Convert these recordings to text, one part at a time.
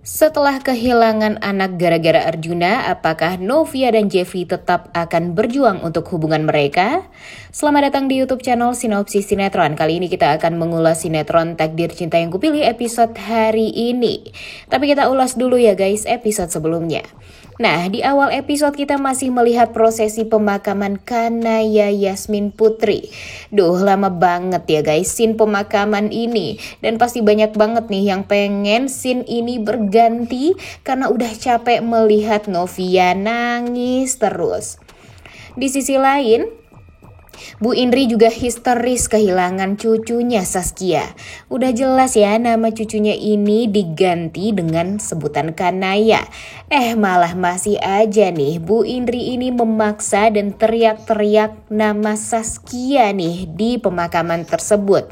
Setelah kehilangan anak gara-gara Arjuna, apakah Novia dan Jeffrey tetap akan berjuang untuk hubungan mereka? Selamat datang di YouTube channel Sinopsis Sinetron. Kali ini kita akan mengulas sinetron Takdir Cinta Yang Kupilih episode hari ini. Tapi kita ulas dulu ya guys episode sebelumnya. Nah, di awal episode kita masih melihat prosesi pemakaman Kanaya Yasmin Putri. Duh, lama banget ya guys scene pemakaman ini. Dan pasti banyak banget nih yang pengen scene ini berganti karena udah capek melihat Novia nangis terus. Di sisi lain, Bu Indri juga histeris kehilangan cucunya Saskia. Udah jelas ya nama cucunya ini diganti dengan sebutan Kanaya. Malah masih aja nih Bu Indri ini memaksa dan teriak-teriak nama Saskia nih di pemakaman tersebut.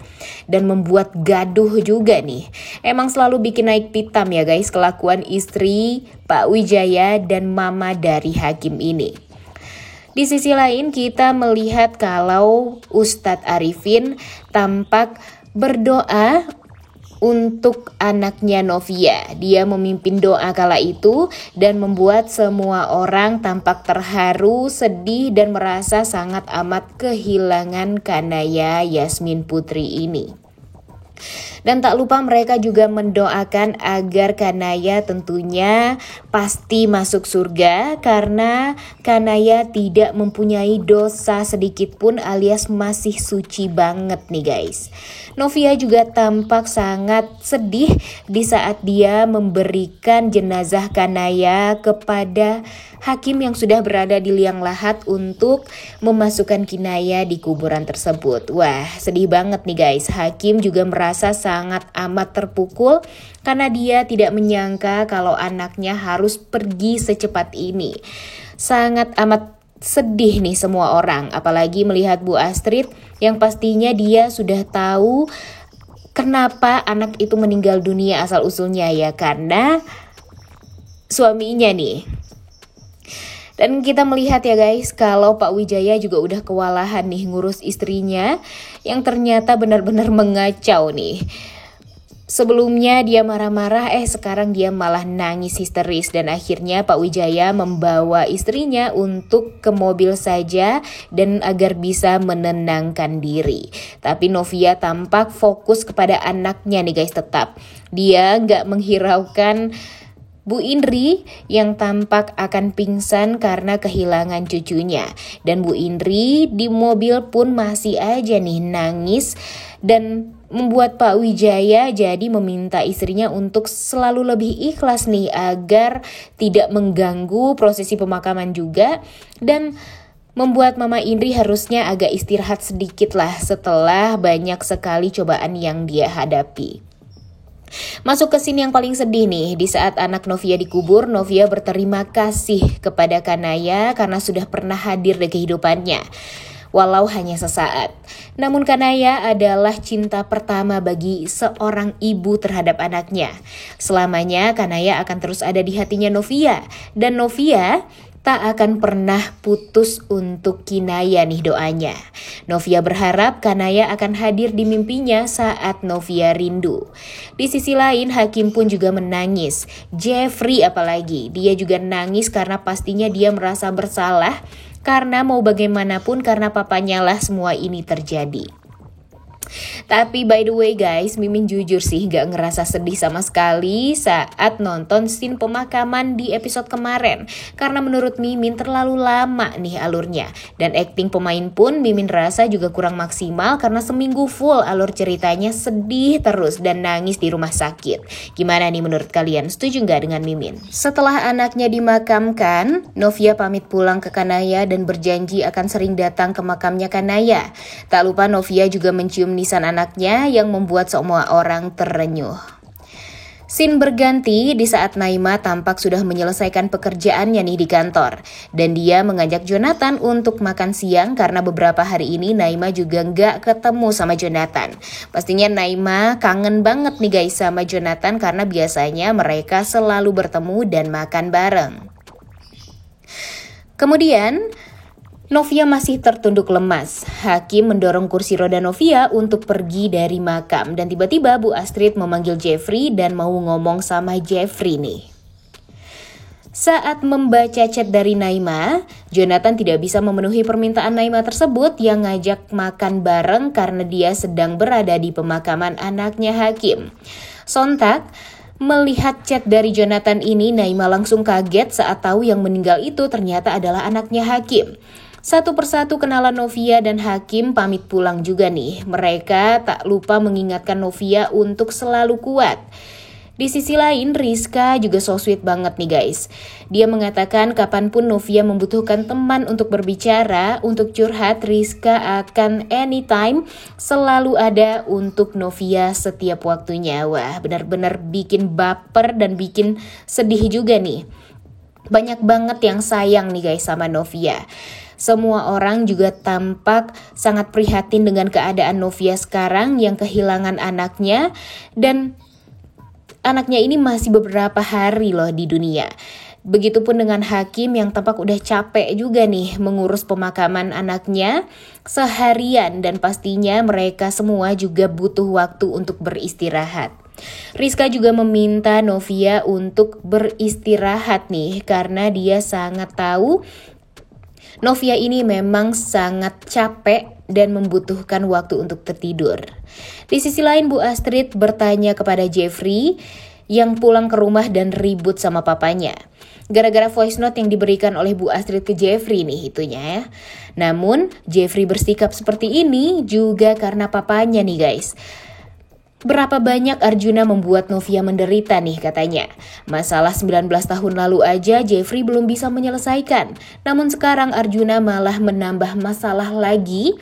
Dan membuat gaduh juga nih. Emang selalu bikin naik pitam ya guys kelakuan istri Pak Wijaya dan mama dari Hakim ini. Di sisi lain kita melihat kalau Ustadz Arifin tampak berdoa untuk anaknya Novia. Dia memimpin doa kala itu dan membuat semua orang tampak terharu, sedih dan merasa sangat amat kehilangan Kanaya Yasmin Putri ini. Dan tak lupa mereka juga mendoakan agar Kanaya tentunya pasti masuk surga karena Kanaya tidak mempunyai dosa sedikit pun alias masih suci banget nih guys. Novia juga tampak sangat sedih di saat dia memberikan jenazah Kanaya kepada Hakim yang sudah berada di liang lahat untuk memasukkan Kinaya di kuburan tersebut. Wah, sedih banget nih guys. Hakim juga merasa sangat amat terpukul karena dia tidak menyangka kalau anaknya harus pergi secepat ini. Sangat amat sedih nih semua orang, apalagi melihat Bu Astrid yang pastinya dia sudah tahu kenapa anak itu meninggal dunia asal-usulnya ya, karena suaminya nih. Dan kita melihat ya guys kalau Pak Wijaya juga udah kewalahan nih ngurus istrinya yang ternyata benar-benar mengacau nih. Sebelumnya dia marah-marah, sekarang dia malah nangis histeris dan akhirnya Pak Wijaya membawa istrinya untuk ke mobil saja dan agar bisa menenangkan diri. Tapi Novia tampak fokus kepada anaknya nih guys tetap. Dia gak menghiraukan Bu Indri yang tampak akan pingsan karena kehilangan cucunya. Dan Bu Indri di mobil pun masih aja nih nangis dan membuat Pak Wijaya jadi meminta istrinya untuk selalu lebih ikhlas nih agar tidak mengganggu prosesi pemakaman juga. Dan membuat Mama Indri harusnya agak istirahat sedikit lah setelah banyak sekali cobaan yang dia hadapi. Masuk ke scene yang paling sedih nih. Di saat anak Novia dikubur, Novia berterima kasih kepada Kanaya karena sudah pernah hadir di kehidupannya, walau hanya sesaat. Namun Kanaya adalah cinta pertama bagi seorang ibu terhadap anaknya. Selamanya Kanaya akan terus ada di hatinya Novia. Dan Novia tak akan pernah putus untuk Kinaya nih doanya. Novia berharap Kanaya akan hadir di mimpinya saat Novia rindu. Di sisi lain Hakim pun juga menangis. Jeffrey apalagi, dia juga nangis karena pastinya dia merasa bersalah karena mau bagaimanapun karena papanya lah semua ini terjadi. Tapi by the way guys, Mimin jujur sih gak ngerasa sedih sama sekali saat nonton scene pemakaman di episode kemarin. Karena menurut Mimin terlalu lama nih alurnya. Dan acting pemain pun Mimin rasa juga kurang maksimal karena seminggu full alur ceritanya sedih terus dan nangis di rumah sakit. Gimana nih menurut kalian? Setuju gak dengan Mimin? Setelah anaknya dimakamkan, Novia pamit pulang ke Kanaya dan berjanji akan sering datang ke makamnya Kanaya. Tak lupa Novia juga mencium nisan anaknya yang membuat semua orang terenyuh. Scene berganti di saat Naima tampak sudah menyelesaikan pekerjaannya nih di kantor. Dan dia mengajak Jonathan untuk makan siang karena beberapa hari ini Naima juga gak ketemu sama Jonathan. Pastinya Naima kangen banget nih guys sama Jonathan karena biasanya mereka selalu bertemu dan makan bareng. Kemudian Novia masih tertunduk lemas. Hakim mendorong kursi roda Novia untuk pergi dari makam. Dan tiba-tiba Bu Astrid memanggil Jeffrey dan mau ngomong sama Jeffrey nih. Saat membaca chat dari Naima, Jonathan tidak bisa memenuhi permintaan Naima tersebut yang ngajak makan bareng karena dia sedang berada di pemakaman anaknya Hakim. Sontak, melihat chat dari Jonathan ini, Naima langsung kaget saat tahu yang meninggal itu ternyata adalah anaknya Hakim. Satu persatu kenalan Novia dan Hakim pamit pulang juga nih. Mereka tak lupa mengingatkan Novia untuk selalu kuat. Di sisi lain, Rizka juga so sweet banget nih guys. Dia mengatakan kapanpun Novia membutuhkan teman untuk berbicara, untuk curhat, Rizka akan anytime selalu ada untuk Novia setiap waktunya. Wah, benar-benar bikin baper dan bikin sedih juga nih. Banyak banget yang sayang nih guys sama Novia. Semua orang juga tampak sangat prihatin dengan keadaan Novia sekarang yang kehilangan anaknya. Dan anaknya ini masih beberapa hari loh di dunia. Begitupun dengan Hakim yang tampak udah capek juga nih mengurus pemakaman anaknya seharian. Dan pastinya mereka semua juga butuh waktu untuk beristirahat. Rizka juga meminta Novia untuk beristirahat nih karena dia sangat tahu Novia ini memang sangat capek dan membutuhkan waktu untuk tertidur. Di sisi lain, Bu Astrid bertanya kepada Jeffrey yang pulang ke rumah dan ribut sama papanya. Gara-gara voice note yang diberikan oleh Bu Astrid ke Jeffrey nih itunya ya. Namun, Jeffrey bersikap seperti ini juga karena papanya nih guys. Berapa banyak Arjuna membuat Novia menderita nih katanya. Masalah 19 tahun lalu aja Jeffrey belum bisa menyelesaikan. Namun sekarang Arjuna malah menambah masalah lagi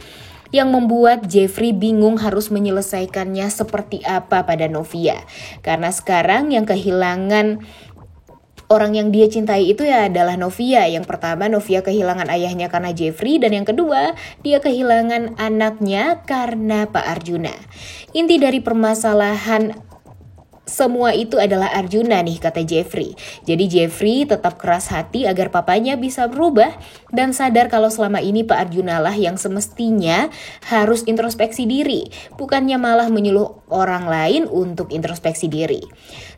yang membuat Jeffrey bingung harus menyelesaikannya seperti apa pada Novia. Karena sekarang yang kehilangan orang yang dia cintai itu ya adalah Novia. Yang pertama, Novia kehilangan ayahnya karena Jeffrey. Dan yang kedua, dia kehilangan anaknya karena Pak Arjuna. Inti dari permasalahan semua itu adalah Arjuna nih kata Jeffrey. Jadi Jeffrey tetap keras hati agar papanya bisa berubah dan sadar kalau selama ini Pak Arjuna lah yang semestinya harus introspeksi diri, bukannya malah menyuruh orang lain untuk introspeksi diri.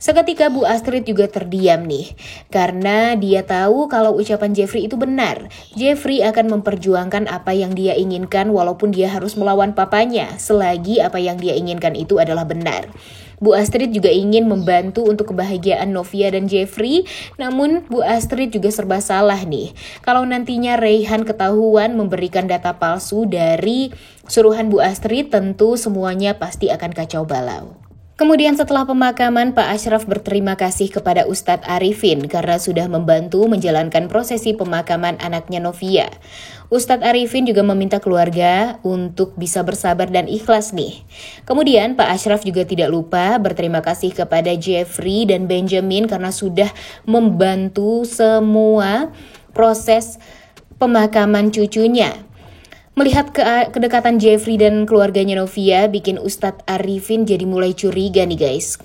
Seketika Bu Astrid juga terdiam nih karena dia tahu kalau ucapan Jeffrey itu benar. Jeffrey akan memperjuangkan apa yang dia inginkan walaupun dia harus melawan papanya selagi apa yang dia inginkan itu adalah benar. Bu Astrid juga ingin membantu untuk kebahagiaan Novia dan Jeffrey, namun Bu Astrid juga serba salah nih. Kalau nantinya Reyhan ketahuan memberikan data palsu dari suruhan Bu Astrid, tentu semuanya pasti akan kacau balau. Kemudian setelah pemakaman, Pak Ashraf berterima kasih kepada Ustadz Arifin karena sudah membantu menjalankan prosesi pemakaman anaknya Novia. Ustadz Arifin juga meminta keluarga untuk bisa bersabar dan ikhlas nih. Kemudian Pak Ashraf juga tidak lupa berterima kasih kepada Jeffrey dan Benjamin karena sudah membantu semua proses pemakaman cucunya. Melihat kedekatan Jeffrey dan keluarganya Novia bikin Ustadz Arifin jadi mulai curiga nih guys.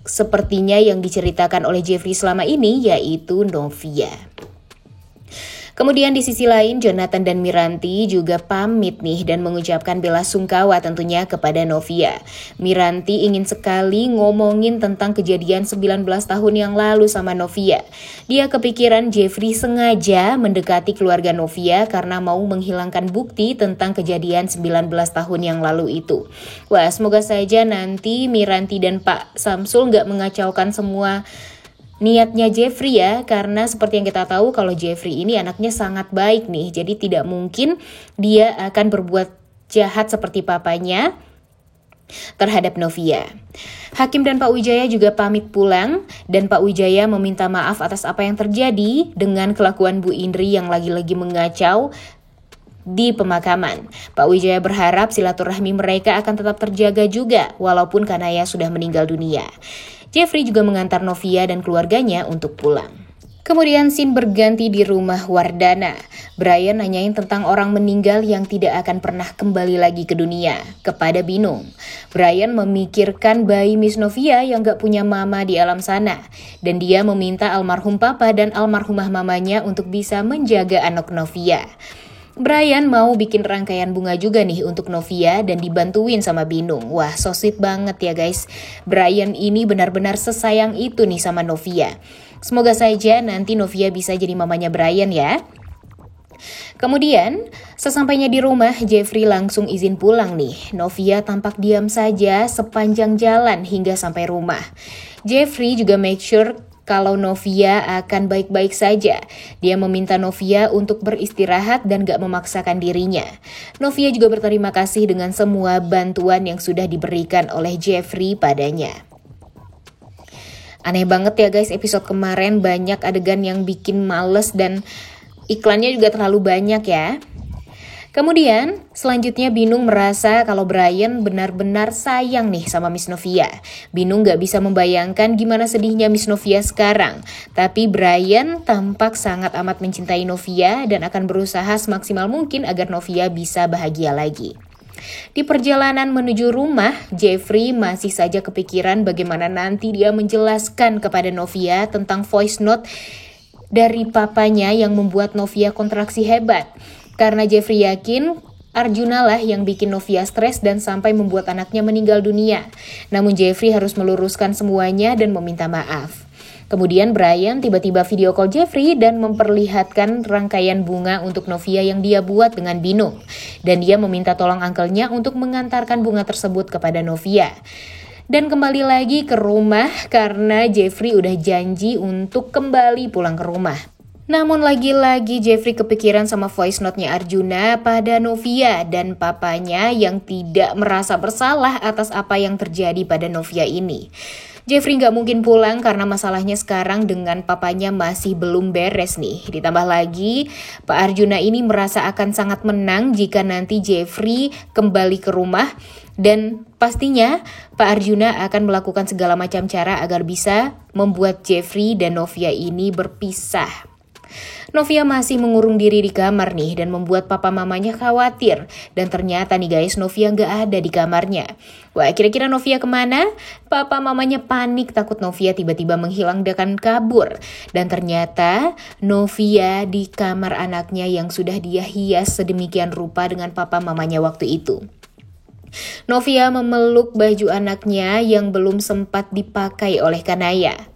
Sepertinya yang diceritakan oleh Jeffrey selama ini yaitu Novia. Kemudian di sisi lain, Jonathan dan Miranti juga pamit nih dan mengucapkan bela sungkawa tentunya kepada Novia. Miranti ingin sekali ngomongin tentang kejadian 19 tahun yang lalu sama Novia. Dia kepikiran Jeffrey sengaja mendekati keluarga Novia karena mau menghilangkan bukti tentang kejadian 19 tahun yang lalu itu. Wah, semoga saja nanti Miranti dan Pak Samsul nggak mengacaukan semua niatnya Jeffrey ya, karena seperti yang kita tahu kalau Jeffrey ini anaknya sangat baik nih, jadi tidak mungkin dia akan berbuat jahat seperti papanya terhadap Novia. Hakim dan Pak Wijaya juga pamit pulang dan Pak Wijaya meminta maaf atas apa yang terjadi dengan kelakuan Bu Indri yang lagi-lagi mengacau di pemakaman. Pak Wijaya berharap silaturahmi mereka akan tetap terjaga juga walaupun Kanaya sudah meninggal dunia. Jeffrey juga mengantar Novia dan keluarganya untuk pulang. Kemudian scene berganti di rumah Wardana. Brian nanyain tentang orang meninggal yang tidak akan pernah kembali lagi ke dunia kepada Binung. Brian memikirkan bayi Miss Novia yang gak punya mama di alam sana. Dan dia meminta almarhum papa dan almarhumah mamanya untuk bisa menjaga anak Novia. Brian mau bikin rangkaian bunga juga nih untuk Novia dan dibantuin sama Binung. Wah, so sweet banget ya guys. Brian ini benar-benar sesayang itu nih sama Novia. Semoga saja nanti Novia bisa jadi mamanya Brian ya. Kemudian, sesampainya di rumah, Jeffrey langsung izin pulang nih. Novia tampak diam saja sepanjang jalan hingga sampai rumah. Jeffrey juga make sure kalau Novia akan baik-baik saja. Dia meminta Novia untuk beristirahat dan gak memaksakan dirinya. Novia juga berterima kasih dengan semua bantuan yang sudah diberikan oleh Jeffrey padanya. Aneh banget ya guys, episode kemarin banyak adegan yang bikin males dan iklannya juga terlalu banyak ya. Kemudian, selanjutnya Binung merasa kalau Brian benar-benar sayang nih sama Miss Novia. Binung gak bisa membayangkan gimana sedihnya Miss Novia sekarang. Tapi Brian tampak sangat amat mencintai Novia dan akan berusaha semaksimal mungkin agar Novia bisa bahagia lagi. Di perjalanan menuju rumah, Jeffrey masih saja kepikiran bagaimana nanti dia menjelaskan kepada Novia tentang voice note dari papanya yang membuat Novia kontraksi hebat. Karena Jeffrey yakin Arjuna lah yang bikin Novia stres dan sampai membuat anaknya meninggal dunia. Namun Jeffrey harus meluruskan semuanya dan meminta maaf. Kemudian Brian tiba-tiba video call Jeffrey dan memperlihatkan rangkaian bunga untuk Novia yang dia buat dengan Binung. Dan dia meminta tolong uncle-nya untuk mengantarkan bunga tersebut kepada Novia. Dan kembali lagi ke rumah karena Jeffrey udah janji untuk kembali pulang ke rumah. Namun lagi-lagi Jeffrey kepikiran sama voice note-nya Arjuna pada Novia dan papanya yang tidak merasa bersalah atas apa yang terjadi pada Novia ini. Jeffrey gak mungkin pulang karena masalahnya sekarang dengan papanya masih belum beres nih. Ditambah lagi, Pak Arjuna ini merasa akan sangat menang jika nanti Jeffrey kembali ke rumah. Dan pastinya Pak Arjuna akan melakukan segala macam cara agar bisa membuat Jeffrey dan Novia ini berpisah. Novia masih mengurung diri di kamar nih dan membuat papa mamanya khawatir. Dan ternyata nih guys, Novia nggak ada di kamarnya. Wah, kira-kira Novia kemana? Papa mamanya panik takut Novia tiba-tiba menghilang dan kabur. Dan ternyata Novia di kamar anaknya yang sudah dia hias sedemikian rupa dengan papa mamanya waktu itu. Novia memeluk baju anaknya yang belum sempat dipakai oleh Kanaya.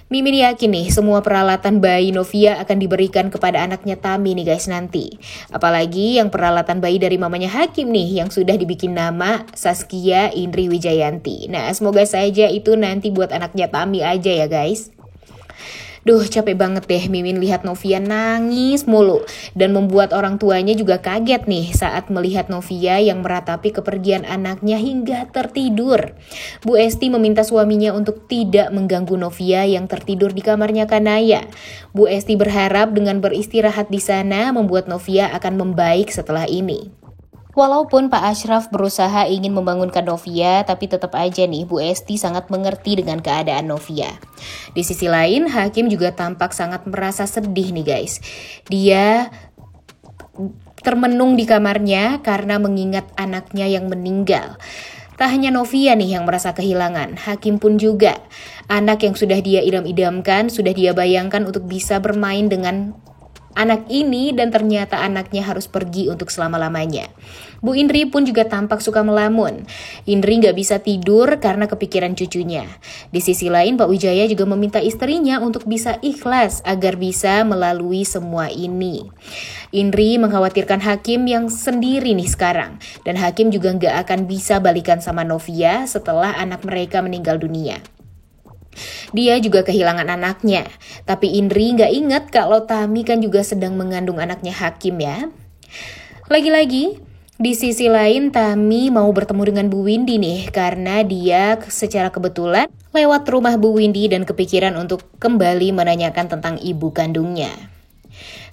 Mimin yakin nih semua peralatan bayi Novia akan diberikan kepada anaknya Tami nih guys nanti. Apalagi yang peralatan bayi dari mamanya Hakim nih yang sudah dibikin nama Saskia Indri Wijayanti. Nah, semoga saja itu nanti buat anaknya Tami aja ya guys. Duh, capek banget deh Mimin lihat Novia nangis mulu. Dan membuat orang tuanya juga kaget nih saat melihat Novia yang meratapi kepergian anaknya hingga tertidur. Bu Esti meminta suaminya untuk tidak mengganggu Novia yang tertidur di kamarnya Kanaya. Bu Esti berharap dengan beristirahat di sana membuat Novia akan membaik setelah ini. Walaupun Pak Ashraf berusaha ingin membangunkan Novia, tapi tetap aja nih Bu Esti sangat mengerti dengan keadaan Novia. Di sisi lain, Hakim juga tampak sangat merasa sedih nih guys. Dia termenung di kamarnya karena mengingat anaknya yang meninggal. Tak hanya Novia nih yang merasa kehilangan, Hakim pun juga. Anak yang sudah dia idam-idamkan, sudah dia bayangkan untuk bisa bermain dengan anak ini dan ternyata anaknya harus pergi untuk selama-lamanya. Bu Indri pun juga tampak suka melamun. Indri gak bisa tidur karena kepikiran cucunya. Di sisi lain Pak Wijaya juga meminta istrinya untuk bisa ikhlas agar bisa melalui semua ini. Indri mengkhawatirkan Hakim yang sendiri nih sekarang. Dan Hakim juga gak akan bisa balikan sama Novia setelah anak mereka meninggal dunia. Dia juga kehilangan anaknya. Tapi Indri gak ingat kalau Tami kan juga sedang mengandung anaknya Hakim ya. Lagi-lagi, di sisi lain Tami mau bertemu dengan Bu Windy nih. Karena dia secara kebetulan lewat rumah Bu Windy dan kepikiran untuk kembali menanyakan tentang ibu kandungnya.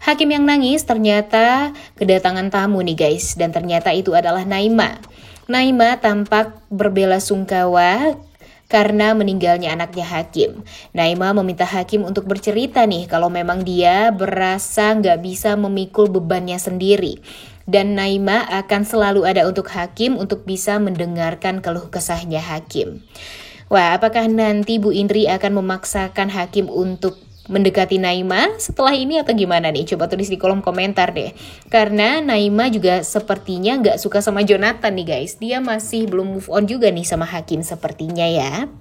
Hakim yang nangis ternyata kedatangan tamu nih guys. Dan ternyata itu adalah Naima. Naima tampak berbelasungkawa karena meninggalnya anaknya Hakim. Naima meminta Hakim untuk bercerita nih kalau memang dia berasa gak bisa memikul bebannya sendiri. Dan Naima akan selalu ada untuk Hakim untuk bisa mendengarkan keluh kesahnya Hakim. Wah, apakah nanti Bu Indri akan memaksakan Hakim untuk mendekati Naima setelah ini atau gimana nih? Coba tulis di kolom komentar deh. Karena Naima juga sepertinya gak suka sama Jonathan nih guys. Dia masih belum move on juga nih sama Hakin sepertinya ya.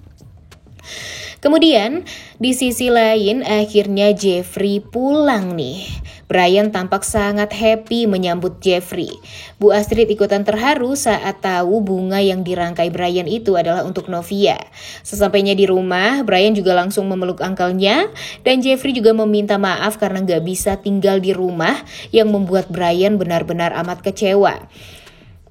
Kemudian di sisi lain akhirnya Jeffrey pulang nih. Brian tampak sangat happy menyambut Jeffrey. Bu Astrid ikutan terharu saat tahu bunga yang dirangkai Brian itu adalah untuk Novia. Sesampainya di rumah, Brian juga langsung memeluk uncle-nya dan Jeffrey juga meminta maaf karena gak bisa tinggal di rumah yang membuat Brian benar-benar amat kecewa.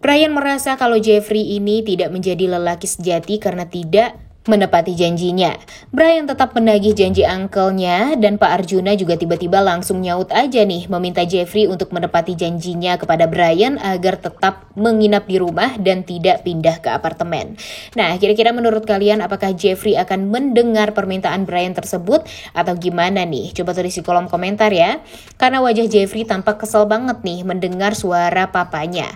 Brian merasa kalau Jeffrey ini tidak menjadi lelaki sejati karena tidak menepati janjinya. Brian tetap menagih janji uncle-nya dan Pak Arjuna juga tiba-tiba langsung nyaut aja nih meminta Jeffrey untuk menepati janjinya kepada Brian agar tetap menginap di rumah dan tidak pindah ke apartemen. Nah, kira-kira menurut kalian apakah Jeffrey akan mendengar permintaan Brian tersebut atau gimana nih? Coba tulis di kolom komentar ya. Karena wajah Jeffrey tampak kesel banget nih mendengar suara papanya.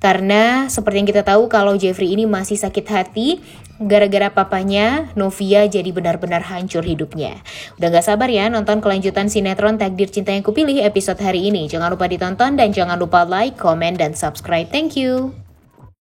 Karena seperti yang kita tahu kalau Jeffrey ini masih sakit hati gara-gara papanya Novia jadi benar-benar hancur hidupnya. Udah gak sabar ya nonton kelanjutan sinetron Takdir Cinta Yang Kupilih episode hari ini. Jangan lupa ditonton dan jangan lupa like, comment, dan subscribe. Thank you.